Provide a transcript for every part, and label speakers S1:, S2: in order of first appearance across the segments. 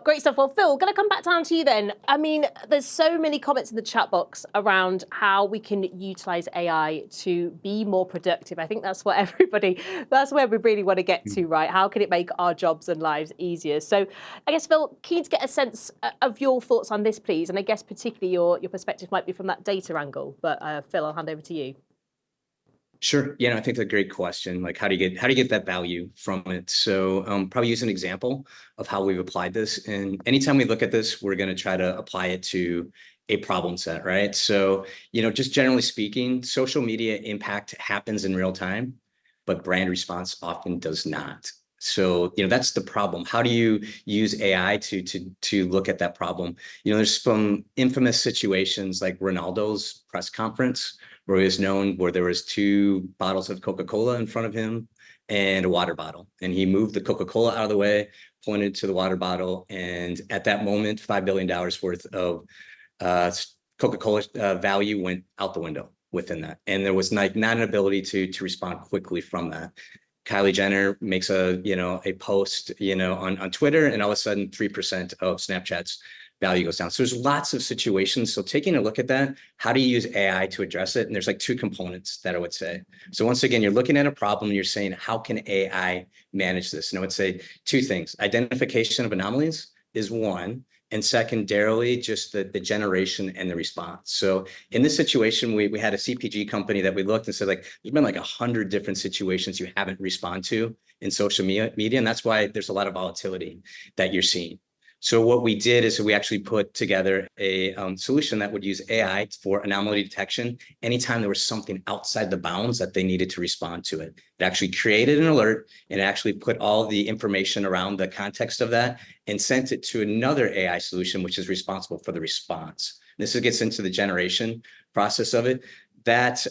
S1: Great stuff. Well, Phil, going to come back down to you then. I mean, there's so many comments in the chat box around how we can utilize AI to be more productive. I think that's where we really want to get to, right? How can it make our jobs and lives easier? So I guess, Phil, keen to get a sense of your thoughts on this, please. And I guess particularly your perspective might be from that data angle. But Phil, I'll hand over to you.
S2: Sure. Yeah, no, I think that's a great question. Like, how do you get that value from it? So probably use an example of how we've applied this. And anytime we look at this, we're going to try to apply it to a problem set, right? So, just generally speaking, social media impact happens in real time, but brand response often does not. So, that's the problem. How do you use AI to look at that problem? There's some infamous situations like Ronaldo's press conference, where he was known where there was two bottles of Coca-Cola in front of him and a water bottle. And he moved the Coca-Cola out of the way, pointed to the water bottle. And at that moment, $5 billion worth of Coca-Cola value went out the window within that. And there was not an ability to respond quickly from that. Kylie Jenner makes a post, on Twitter, and all of a sudden 3% of Snapchat's value goes down. So there's lots of situations. So taking a look at that, how do you use AI to address it? And there's like two components that I would say. So once again, you're looking at a problem, you're saying, how can AI manage this? And I would say two things. Identification of anomalies is one. And secondarily, just the generation and the response. So in this situation, we had a CPG company that we looked and said, like, there's been like 100 different situations you haven't responded to in social media. And that's why there's a lot of volatility that you're seeing. So what we did is we actually put together a solution that would use AI for anomaly detection anytime there was something outside the bounds that they needed to respond to it. It actually created an alert and actually put all the information around the context of that and sent it to another AI solution, which is responsible for the response. This gets into the generation process of it. That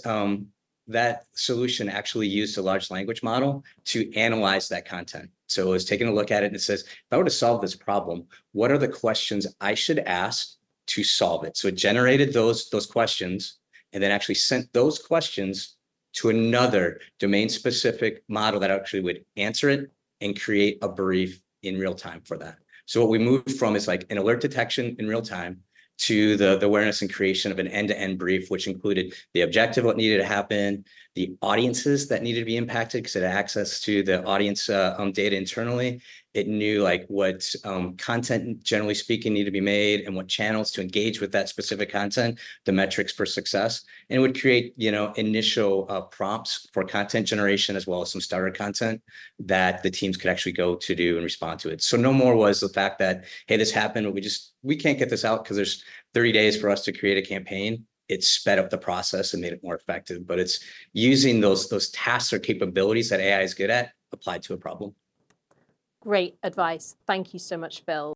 S2: solution actually used a large language model to analyze that content. So it was taking a look at it and it says, if I were to solve this problem, what are the questions I should ask to solve it? So it generated those questions and then actually sent those questions to another domain-specific model that actually would answer it and create a brief in real time for that. So what we moved from is like an alert detection in real time to the awareness and creation of an end-to-end brief, which included the objective, what needed to happen, the audiences that needed to be impacted because it had access to the audience data internally. It knew like what content, generally speaking, needed to be made and what channels to engage with that specific content, the metrics for success. And it would create, initial prompts for content generation as well as some starter content that the teams could actually go to do and respond to it. So no more was the fact that, hey, this happened, we can't get this out because there's 30 days for us to create a campaign. It sped up the process and made it more effective, but it's using those tasks or capabilities that AI is good at applied to a problem.
S1: Great advice. Thank you so much, Phil.